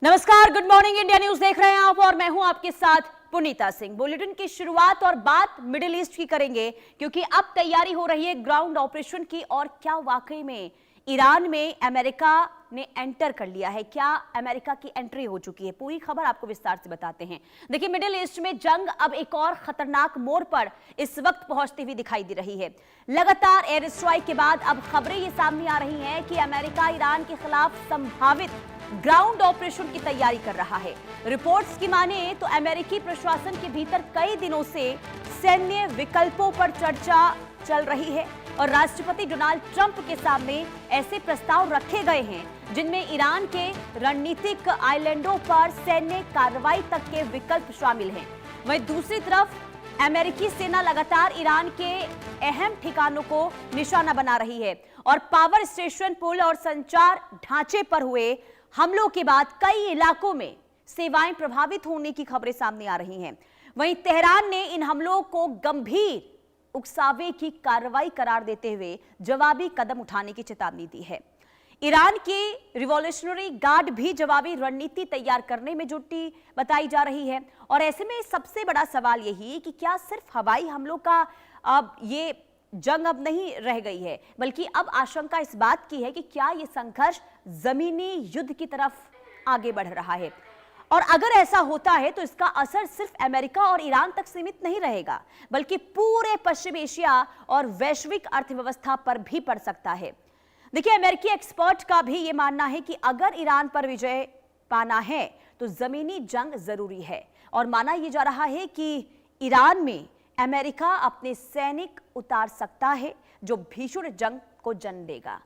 नमस्कार, good morning India news देख रहे हैं आप और मैं हूं आपके साथ पुनीता सिंह। बुलेटिन की शुरुआत और बात मिडिल ईस्ट की करेंगे क्योंकि अब तैयारी हो रही है ग्राउंड ऑपरेशन की। और क्या वाकई में ईरान में अमेरिका ने एंटर कर लिया है? क्या अमेरिका की एंट्री हो चुकी है? पूरी खबर आपको विस्तार से बताते हैं। देखिए, मिडिल ईस्ट में जंग अब एक और खतरनाक मोड़ पर इस वक्त पहुंचती हुई दिखाई दे रही है। लगातार एयर स्ट्राइक के बाद अब खबरें ये सामने आ रही हैं कि अमेरिका ईरान के खिलाफ संभावित ग्राउंड ऑपरेशन की तैयारी कर रहा है। रिपोर्ट्स की माने तो अमेरिकी प्रशासन के भीतर कई दिनों से सैन्य विकल्पों पर चर्चा चल रही है और राष्ट्रपति डोनाल्ड ट्रंप के सामने ऐसे प्रस्ताव रखे गए हैं जिनमें ईरान के रणनीतिक आइलैंडों पर सैन्य कार्रवाई तक के विकल्प शामिल हैं। वहीं दूसरी तरफ अमेरिकी सेना लगातार ईरान के अहम ठिकानों को निशाना बना रही है और पावर स्टेशन, पुल और संचार ढांचे पर हुए हमलों के बाद कई इलाकों में सेवाएं प्रभावित होने की खबरें सामने आ रही हैं। वहीं तेहरान ने इन हमलों को गंभीर उकसावे की कार्रवाई करार देते हुए जवाबी कदम उठाने की चेतावनी दी है। ईरान की रिवॉल्यूशनरी गार्ड भी जवाबी रणनीति तैयार करने में जुटी बताई जा रही है। और ऐसे में सबसे बड़ा सवाल यही है कि क्या सिर्फ हवाई हमलों का अब ये जंग अब नहीं रह गई है, बल्कि अब आशंका इस बात की है कि क्या ये संघर्ष जमीनी युद्ध की तरफ आगे बढ़ रहा है। और अगर ऐसा होता है तो इसका असर सिर्फ अमेरिका और ईरान तक सीमित नहीं रहेगा, बल्कि पूरे पश्चिम एशिया और वैश्विक अर्थव्यवस्था पर भी पड़ सकता है। देखिए, अमेरिकी एक्सपर्ट का भी ये मानना है कि अगर ईरान पर विजय पाना है तो जमीनी जंग जरूरी है। और माना यह जा रहा है कि ईरान में अमेरिका अपने सैनिक उतार सकता है जो भीषण जंग को जन्म देगा।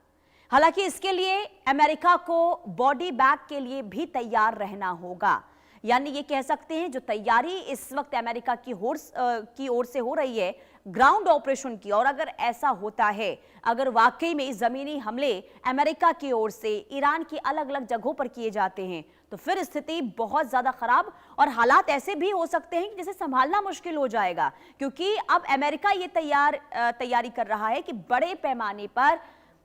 हालांकि इसके लिए अमेरिका को बॉडी बैग के लिए भी तैयार रहना होगा। यानी ये कह सकते हैं जो तैयारी इस वक्त अमेरिका की ओर से हो रही है ग्राउंड ऑपरेशन की, और अगर ऐसा होता है, अगर वाकई में जमीनी हमले अमेरिका की ओर से ईरान की अलग अलग जगहों पर किए जाते हैं तो फिर स्थिति बहुत ज्यादा खराब और हालात ऐसे भी हो सकते हैं कि जिसे संभालना मुश्किल हो जाएगा। क्योंकि अब अमेरिका ये तैयारी कर रहा है कि बड़े पैमाने पर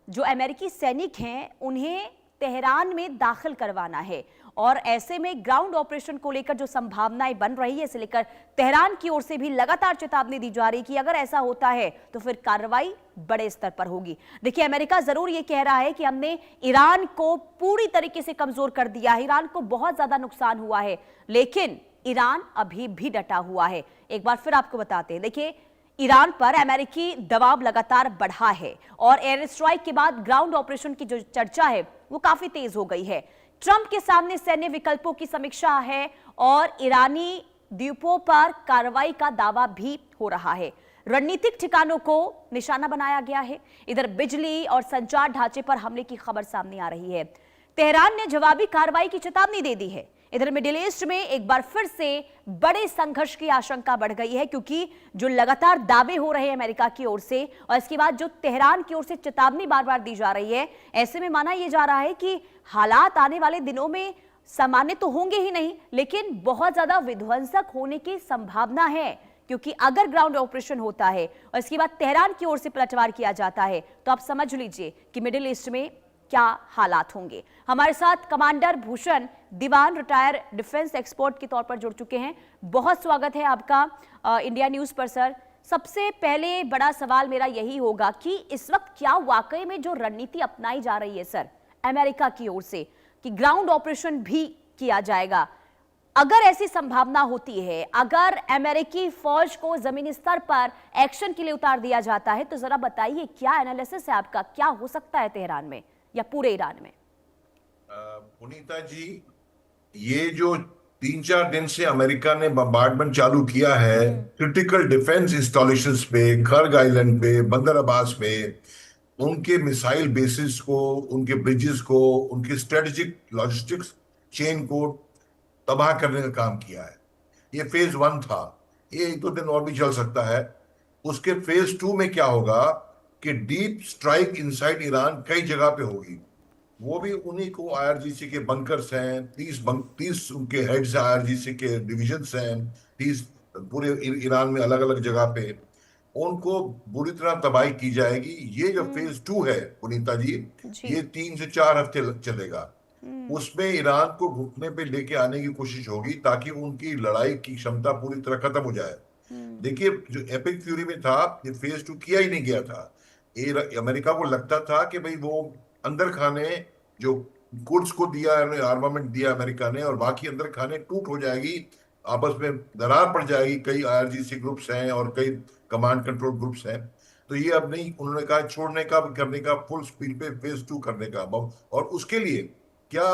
जो अमेरिकी सैनिक हैं उन्हें तेहरान में दाखिल करवाना है। और ऐसे में ग्राउंड ऑपरेशन को लेकर जो संभावनाएं बन रही है, इसे लेकर तेहरान की ओर से भी लगातार चेतावनी दी जा रही है कि अगर ऐसा होता है तो फिर कार्रवाई बड़े स्तर पर होगी। देखिए, अमेरिका जरूर ये कह रहा है कि हमने ईरान को पूरी तरीके से कमजोर कर दिया है, ईरान को बहुत ज्यादा नुकसान हुआ है, लेकिन ईरान अभी भी डटा हुआ है। एक बार फिर आपको बताते हैं, देखिए, ईरान पर अमेरिकी दबाव लगातार बढ़ा है और एयर स्ट्राइक के बाद ग्राउंड ऑपरेशन की जो चर्चा है वो काफी तेज हो गई है। ट्रंप के सामने सैन्य विकल्पों की समीक्षा है और ईरानी द्वीपों पर कार्रवाई का दावा भी हो रहा है। रणनीतिक ठिकानों को निशाना बनाया गया है। इधर बिजली और संचार ढांचे पर हमले की खबर सामने आ रही है। तेहरान ने जवाबी कार्रवाई की चेतावनी दे दी है। इधर मिडिल ईस्ट में एक बार फिर से बड़े संघर्ष की आशंका बढ़ गई है, क्योंकि जो लगातार दावे हो रहे हैं अमेरिका की ओर से और इसके बाद जो तेहरान की ओर से चेतावनी बार बार दी जा रही है, ऐसे में माना यह जा रहा है कि हालात आने वाले दिनों में सामान्य तो होंगे ही नहीं, लेकिन बहुत ज्यादा विध्वंसक होने की संभावना है। क्योंकि अगर ग्राउंड ऑपरेशन होता है और इसके बाद तेहरान की ओर से पलटवार किया जाता है तो आप समझ लीजिए कि मिडिल ईस्ट में क्या हालात होंगे। हमारे साथ कमांडर भूषण दीवान रिटायर डिफेंस एक्सपर्ट के तौर पर जुड़ चुके हैं। बहुत स्वागत है आपका इंडिया न्यूज पर सर। सबसे पहले बड़ा सवाल मेरा यही होगा कि इस वक्त क्या वाकई में जो रणनीति अपनाई जा रही है सर अमेरिका की ओर से कि ग्राउंड ऑपरेशन भी किया जाएगा, अगर ऐसी संभावना होती है, अगर अमेरिकी फौज को जमीनी स्तर पर एक्शन के लिए उतार दिया जाता है, तो जरा बताइए क्या एनालिसिस है आपका, क्या हो सकता है तेहरान में या पूरे ईरान में? पुनीता जी, ये जो 3-4 दिन से अमेरिका ने बम्बार्डमेंट चालू किया है क्रिटिकल डिफेंस इंस्टॉलेशंस पे, खर्ग आइलैंड पे, बंदर अब्बास पे, उनके मिसाइल बेसिस को, उनके ब्रिजेस को, उनके स्ट्रेटेजिक लॉजिस्टिक्स चेन को तबाह करने का काम किया है। ये फेज 1 था, ये 1-2 दिन और भी चल सकता है। उसके फेज 2 में क्या होगा कि डीप स्ट्राइक इनसाइड ईरान कई जगह पे होगी। वो भी उन्हीं को आईआरजीसी के बंकर्स हैं, 30 उनके हेड्स आईआरजीसी के डिविजन्स हैं, 30 पूरे ईरान में अलग अलग जगह पे, उनको बुरी तरह तबाही की जाएगी। ये जो फेज 2 है पुनीता जी, ये 3 से 4 हफ्ते चलेगा। उसमें ईरान को घुटने पे लेके आने की कोशिश होगी ताकि उनकी लड़ाई की क्षमता पूरी तरह खत्म हो जाए। देखिए, जो एपिक फ्यूरी में था, ये फेज 2 किया ही नहीं गया था। ये अमेरिका को लगता था कि भाई वो अंदर खाने जो कुर्स को दिया आर्मामेंट दिया अमेरिका ने, और बाकी अंदर खाने टूट हो जाएगी, आपस में दरार पड़ जाएगी। कई आईआरजीसी ग्रुप्स हैं और कई कमांड कंट्रोल ग्रुप्स हैं। तो ये अब नहीं, उन्होंने कहा छोड़ने का, करने का, फुल स्पीड पे फेज 2 करने का। और उसके लिए क्या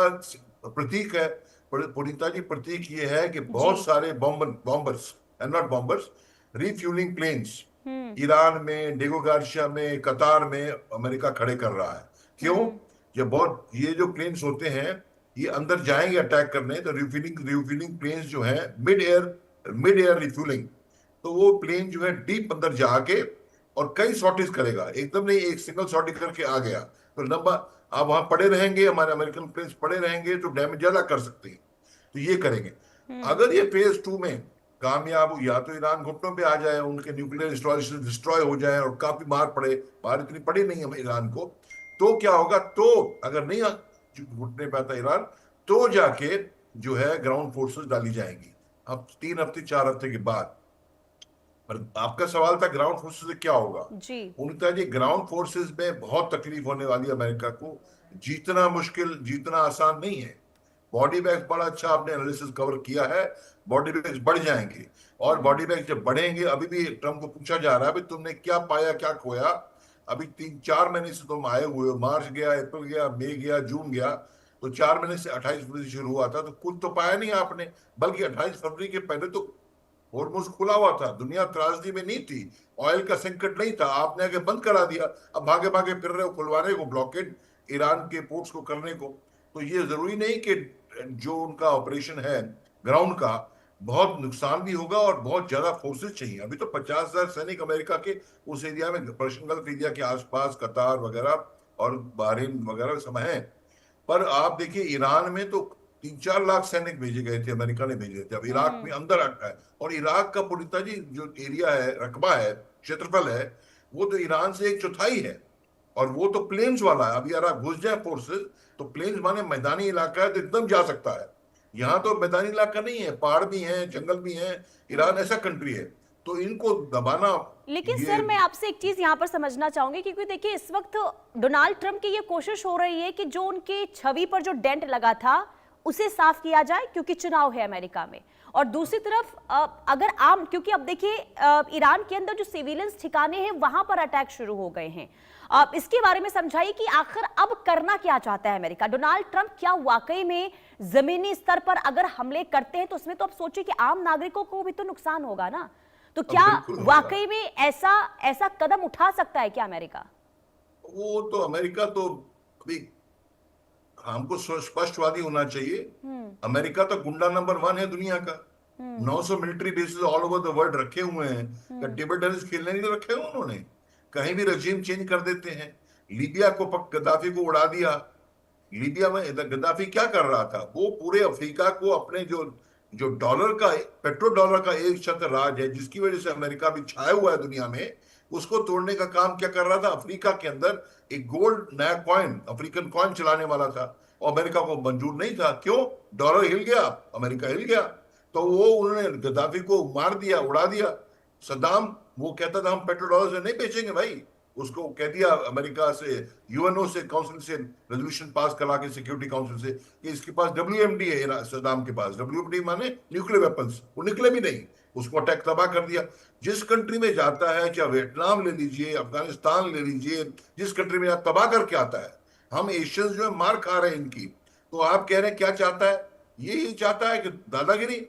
प्रतीक है पुनीता जी? प्रतीक ये है कि बहुत जी। सारे bombers and not bombers, refuelling planes Iran में, डेगो गार्शिया में, कतार में अमेरिका खड़े कर रहा है। क्यों? ये जो प्लेन्स होते हैं, ये अंदर जाएंगे अटैक करने, तो रिफ्यूलिंग प्लेन्स जो है, मिड एयर रिफ्यूलिंग, तो वो प्लेन जो है डीप अंदर जाके और कई सॉर्टीज करेगा, एकदम नहीं एक सिंगल सॉर्टी करके आ गया तो लंबा, आप वहां पड़े रहेंगे, हमारे अमेरिकन प्लेन्स पड़े रहेंगे तो डैमेज ज्यादा कर सकते हैं। तो ये करेंगे। अगर ये फेज 2 में कामयाब हो, या तो ईरान घुटनों पे आ जाए, उनके न्यूक्लियर इंस्टॉलेशन डिस्ट्रॉय हो जाए और काफी मार पड़े, मार इतनी पड़ी नहीं है ईरान को, तो क्या होगा? तो अगर नहीं घुटने पे आता ईरान, तो जाके जो है ग्राउंड फोर्सेस डाली जाएंगी, अब 3 हफ्ते 4 हफ्ते के बाद। पर आपका सवाल था ग्राउंड फोर्सेस से क्या होगा। जी। उनका जी, ग्राउंड फोर्सेस में बहुत तकलीफ होने वाली है अमेरिका को। जीतना मुश्किल, जीतना आसान नहीं है। बॉडी बैग्स बड़ा अच्छा आपने एनालिसिस कवर किया है, बॉडी बैग्स बढ़ जाएंगे, और बॉडी बैग्स जब बढ़ेंगे, अभी भी ट्रम्प को पूछा जा रहा है, भाई तुमने क्या पाया क्या खोया? अभी 3-4 महीने से तुम आए हुए हो, मार्च गया, अप्रैल गया, मई गया, जून गया, तो 4 महीने से 28 फरवरी शुरू हुआ था, तो कुछ तो पाया नहीं आपने। बल्कि 28 फरवरी के पहले तो हॉर्मुज़ खुला हुआ था, दुनिया त्रासदी में नहीं थी, ऑयल का संकट नहीं था, आपने आगे बंद करा दिया। अब भागे भागे फिर रहे हो खुलवाने को, ब्लॉकेड ईरान के पोर्ट्स को करने को। तो ये जरूरी नहीं कि जो उनका ऑपरेशन है ग्राउंड का, बहुत नुकसान भी होगा और बहुत ज्यादा फोर्सेस चाहिए। अभी तो 50,000 सैनिक अमेरिका के उस एरिया में, पर्शियन गल्फ एरिया के आसपास, कतार वगैरह और बहरीन वगैरह सब हैं। पर आप देखिए, ईरान में तो 3-4 लाख सैनिक भेजे गए थे, अमेरिका ने भेजे थे। अब इराक में अंदर आता है, और इराक का पुनीता जी जो एरिया है, रकबा है, क्षेत्रफल है, वो तो ईरान से 1/4 है, और वो तो प्लेन्स वाला है। अभी अगर घुस जाए फोर्सेस, तो प्लेन्स माने मैदानी इलाका है, तो एकदम जा सकता है। यहाँ तो मैदानी इलाका नहीं है, पहाड़ भी हैं, जंगल भी हैं। ईरान ऐसा कंट्री है, तो इनको दबाना। लेकिन ये सर, मैं आपसे एक चीज यहां पर समझना चाहूंगी, क्योंकि देखिए इस वक्त डोनाल्ड ट्रंप की ये कोशिश हो रही है कि जो उनकी छवि पर जो डेंट लगा था उसे साफ किया जाए, क्योंकि चुनाव है अमेरिका में। और दूसरी तरफ अगर आम, क्योंकि अब देखिए ईरान के अंदर जो सिविलियंस ठिकाने हैं वहां पर अटैक शुरू हो गए हैं। आप इसके बारे में समझाइए कि आखिर अब करना क्या चाहता है अमेरिका? डोनाल्ड ट्रंप क्या वाकई में जमीनी स्तर पर अगर हमले करते हैं तो उसमें तो अब सोचिए कि आम नागरिकों को भी तो नुकसान होगा ना। तो क्या बिल्कुल होगा। वाकई में ऐसा कदम उठा सकता है क्या अमेरिका? वो तो अमेरिका तो अभी, हमको स्पष्टवादी होना चाहिए। अमेरिका तो गुंडा नंबर 1 है दुनिया का। 900 military bases all over the world रखे हुए हैं। टेबल टेनिस खेलने नहीं रखे हुए उन्होंने, कहीं भी रजीम चेंज कर देते हैं। लीबिया को गद्दाफी को उड़ा दिया। लीबिया में गद्दाफी क्या कर रहा था? वो पूरे अफ्रीका को अपने जो जो डॉलर का, पेट्रो डॉलर का एक छत्र राज है, जिसकी वजह से अमेरिका भी छाया हुआ है दुनिया में, उसको तोड़ने का काम क्या कर रहा था? अफ्रीका के अंदर एक गोल्ड नया कॉइन, अफ्रीकन कॉइन चलाने वाला था, और अमेरिका को मंजूर नहीं था। क्यों? डॉलर हिल गया, अमेरिका हिल गया, तो वो उन्होंने गद्दाफी को मार दिया, उड़ा दिया। सद्दाम वो कहता था हम पेट्रो डॉलर से नहीं बेचेंगे भाई, उसको कह दिया अमेरिका से, यूएनओ से, काउंसिल से रेजोल्यूशन पास करा के, सिक्योरिटी काउंसिल से, कि इसके पास WMD है, सद्दाम के पास WMD माने न्यूक्लियर वेपन्स, वो निकले भी नहीं, उसको अटैक तबाह कर दिया। जिस कंट्री में जाता है, चाहे वियतनाम ले लीजिए, अफगानिस्तान ले लीजिए, जिस कंट्री में तबाह करके आता है। हम एशियंस जो है मार खा रहे हैं इनकी। तो आप कह रहे हैं क्या चाहता है? यही चाहता है कि दादागिरी।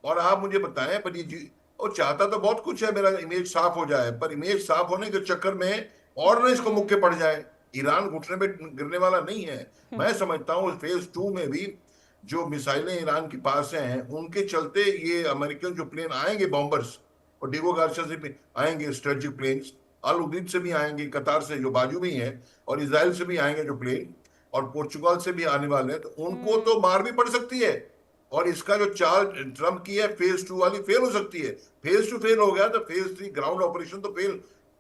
और आप मुझे बताएं, पर ये और चाहता तो बहुत कुछ है, मेरा इमेज साफ हो जाए, पर इमेज साफ होने के चक्कर में और ना इसको मुक्के पड़ जाए। ईरान घुटने पे गिरने वाला नहीं है। मैं समझता हूँ फेज 2 में भी जो मिसाइलें ईरान के पास हैं, उनके चलते ये अमेरिकन जो प्लेन आएंगे, बॉम्बर्स, और डिगो गार्शिया से भी आएंगे स्ट्रेटेजिक प्लेन्स, अल उदीद से भी आएंगे, कतार से जो बाजू में है, और इसराइल से भी आएंगे जो प्लेन, और पोर्चुगल से भी आने वाले हैं, तो उनको तो मार भी पड़ सकती है। और इसका जो चाल ट्रम्प की है, फेज 2 वाली फेल हो सकती है। फेज 2 फेल हो गया तो फेज 3 ग्राउंड ऑपरेशन तो फेल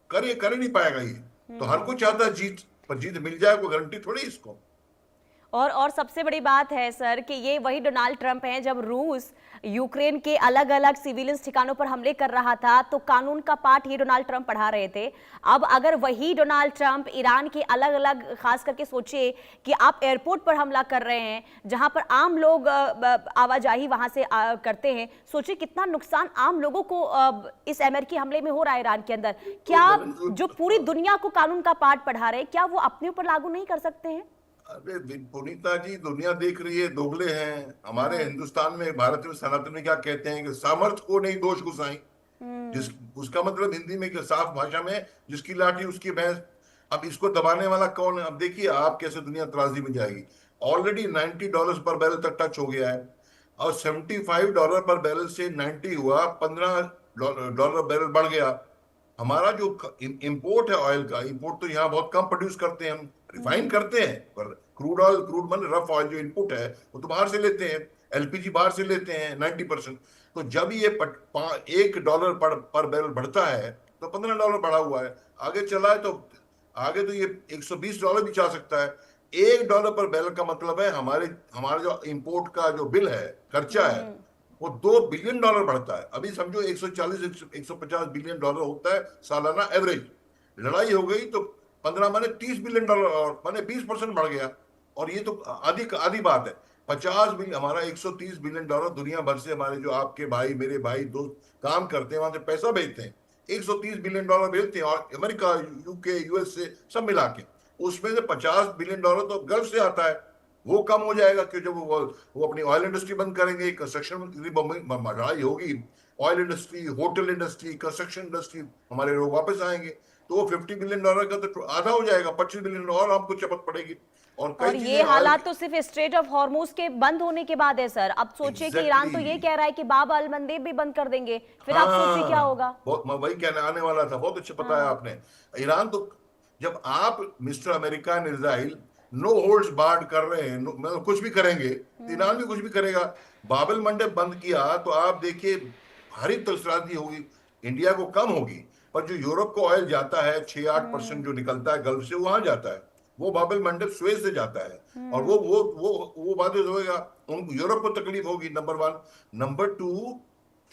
कर ही नहीं पाएगा ये। तो हर कोई चाहता है जीत, पर जीत मिल जाए कोई गारंटी थोड़ी इसको। और सबसे बड़ी बात है सर कि ये वही डोनाल्ड ट्रंप हैं, जब रूस यूक्रेन के अलग अलग सिविलियंस ठिकानों पर हमले कर रहा था तो कानून का पाठ ये डोनाल्ड ट्रंप पढ़ा रहे थे। अब अगर वही डोनाल्ड ट्रंप ईरान के अलग अलग, खास करके सोचिए कि आप एयरपोर्ट पर हमला कर रहे हैं जहां पर आम लोग आवाजाही वहां से करते हैं, सोचिए कितना नुकसान आम लोगों को इस अमेरिकी हमले में हो रहा है ईरान के अंदर। क्या जो पूरी दुनिया को कानून का पाठ पढ़ा रहे हैं, क्या वो अपने ऊपर लागू नहीं कर सकते हैं? अरे पुनीता जी, दुनिया देख रही है, दोगले हैं। हमारे हिंदुस्तान में, भारत में, सनातन में क्या कहते हैं कि सामर्थ्य को नहीं दोष गुसाई। जिस उसका मतलब हिंदी में कि साफ भाषा में, जिसकी लाठी उसकी भैंस। अब इसको दबाने वाला कौन है? अब देखिए आप कैसे दुनिया त्रासदी में जाएगी। ऑलरेडी $90 पर बैरल तक टच हो गया है और $75 पर बैरल से 90 हुआ, $15 बैरल बढ़ गया। हमारा जो इंपोर्ट है ऑयल का, इंपोर्ट तो यहाँ बहुत कम प्रोड्यूस करते हैं, हम रिफाइन करते हैं, पर क्रूड ऑयल, क्रूड मन रफ ऑयल जो इनपुट है वो तो बाहर से लेते हैं, एलपीजी बाहर से लेते हैं 90%। तो जब ये $1 पर बैरल बढ़ता है तो $15 बढ़ा हुआ है। आगे चला है तो आगे तो ये $120 भी जा सकता है। $1 पर बैरल का मतलब है हमारा जो इंपोर्ट का जो बिल है, खर्चा है, वो $2 बिलियन बढ़ता है। अभी समझो 140-150 बिलियन डॉलर होता है सालाना एवरेज। लड़ाई हो गई तो 15 माने $30 बिलियन और माने 20% बढ़ गया। और ये तो आधी बात है। 50 बिलियन, हमारा $130 बिलियन दुनिया भर से हमारे जो आपके भाई, मेरे भाई, दोस्त काम करते हैं, वहां से पैसा भेजते हैं। $130 बिलियन भेजते हैं, और अमेरिका, यूके, यूएस से सब मिला के उसमें से $50 बिलियन तो गल्फ से आता है। वो कम हो जाएगा कि जब वो अपनी ऑयल इंडस्ट्री बंद करेंगे, कंस्ट्रक्शन लड़ाई होगी, oil industry, hotel industry, construction industry, हमारे लोग वापस आएंगे तो वो $50 बिलियन का तो आधा हो जाएगा, $25 बिलियन और हमको चपत पड़ेगी। और ये हालात तो सिर्फ स्ट्रेट ऑफ हॉर्मुज के बंद होने के बाद है सर। अब सोचिए कि ईरान तो ये कह रहा है कि बाब अल मंदेब भी बंद कर देंगे, फिर आप सोचिए क्या होगा। मैं वही कहने आने वाला था, बहुत अच्छा बताया आपने। ईरान तो, जब आप mister America and Israel no holds barred कर रहे हैं, मतलब कुछ भी करेंगे, ईरान भी कुछ भी करेगा। बाबल मंडप बंद किया तो आप देखिए भारी तलसादी होगी, इंडिया को कम होगी, पर जो यूरोप को ऑयल जाता है 6-8% जो निकलता है गल्फ से, वहां जाता है, वो बाबल मंडप स्वेज से जाता है, और वो बाधित होगा, उनको यूरोप को तकलीफ होगी। नंबर 1। नंबर 2,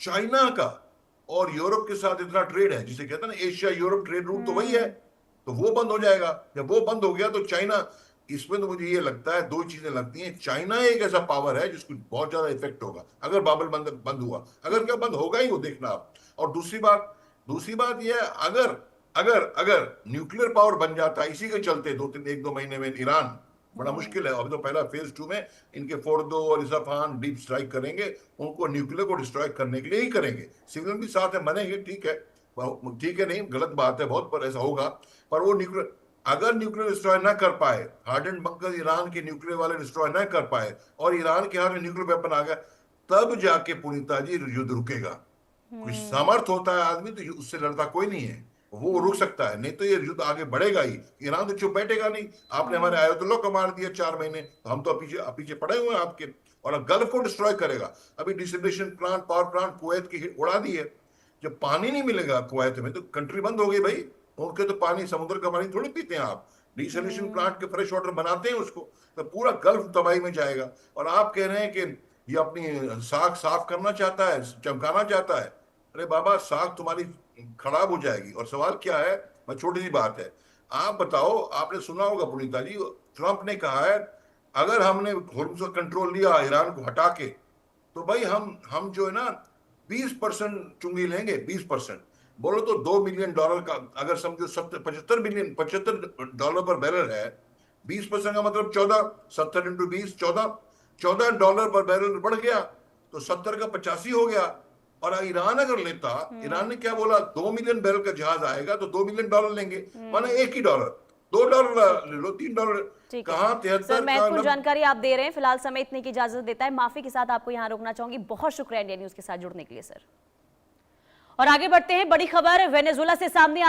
चाइना का और यूरोप के साथ इतना ट्रेड है, जिसे कहते हैं ना एशिया यूरोप ट्रेड रूट, तो वही है, तो वो बंद हो जाएगा। जब वो बंद हो गया तो चाइना, इसमें तो मुझे ये लगता है 2 चीजें लगती हैं। चाइना एक ऐसा पावर है जिसको बहुत ज्यादा इफेक्ट होगा अगर बाबल बंद हुआ। अगर क्या बंद होगा ही, वो देखना आप। और दूसरी बात यह है, अगर न्यूक्लियर पावर बन जाता है इसी के चलते 1-2 महीने में, ईरान बड़ा मुश्किल है। अभी तो पहला फेज 2 में इनके फोर्डो और इस्फहान डीप स्ट्राइक करेंगे, उनको न्यूक्लियर को डिस्ट्रॉय करने के लिए ही करेंगे। सिविलियन भी साथ है, मनेंगे, ठीक है, नहीं गलत बात है बहुत, पर ऐसा होगा। पर वो अगर न्यूक्लियर डिस्ट्रॉय ना कर पाए, हार्डन बंकर ईरान के न्यूक्लियर वाले डिस्ट्रॉय ना कर पाए, और ईरान के हाथ में न्यूक्लियर वेपन आ गया, तब जाके पुनीता जी युद्ध रुकेगा। कोई सामर्थ होता है आदमी तो उससे लड़ता कोई नहीं है, वो रुक सकता है, नहीं तो ये युद्ध आगे बढ़ेगा ही। ईरान तो चुप बैठेगा नहीं। आपने हमारे आयतुल्लाह को मार दिया 4 महीने, तो हम तो पीछे पड़े हुए हैं आपके। और गल्फ को डिस्ट्रॉय करेगा। अभी डिसल्यूशन प्लांट, पावर प्लांट कुवैत की उड़ा दी है। जब पानी नहीं मिलेगा कुवैत में तो कंट्री बंद हो गई भाई। उनके तो पानी, समुद्र का पानी थोड़ी पीते हैं आप। डिसल्यूशन प्लांट के फ्रेश वाटर बनाते हैं उसको, तो पूरा गल्फ तबाही में जाएगा। और आप कह रहे हैं कि ये अपनी साख साफ करना चाहता है, चमकाना चाहता है। अरे बाबा, साख तुम्हारी खराब हो जाएगी। और सवाल क्या है, मैं छोटी सी बात है, आप बताओ, आपने सुना होगा पुनीता जी, ट्रंप ने कहा है अगर हमने होर्मुज़ का कंट्रोल लिया ईरान को हटा के, तो भाई हम जो है ना 20% चुंगी लेंगे, 20%। बोलो तो $2 बिलियन का, अगर समझो $75 पर बैरल है, 20% का मतलब 14, 70 × 20, $14 पर बैरल बढ़ गया तो 70 का 85 हो गया। और ईरान अगर लेता, ईरान ने क्या बोला, 2 मिलियन बैरल का जहाज आएगा तो $2 बिलियन लेंगे, माने $1 $2 ले लो, $3 कहाँ 73। महत्वपूर्ण जानकारी आप दे रहे हैं। फिलहाल समय इतने की इजाजत देता है, माफी के साथ आपको यहाँ रोकना चाहूंगी। बहुत शुक्रिया इंडिया न्यूज के साथ जुड़ने के लिए सर। और आगे बढ़ते हैं, बड़ी खबर वेनेजुएला से सामने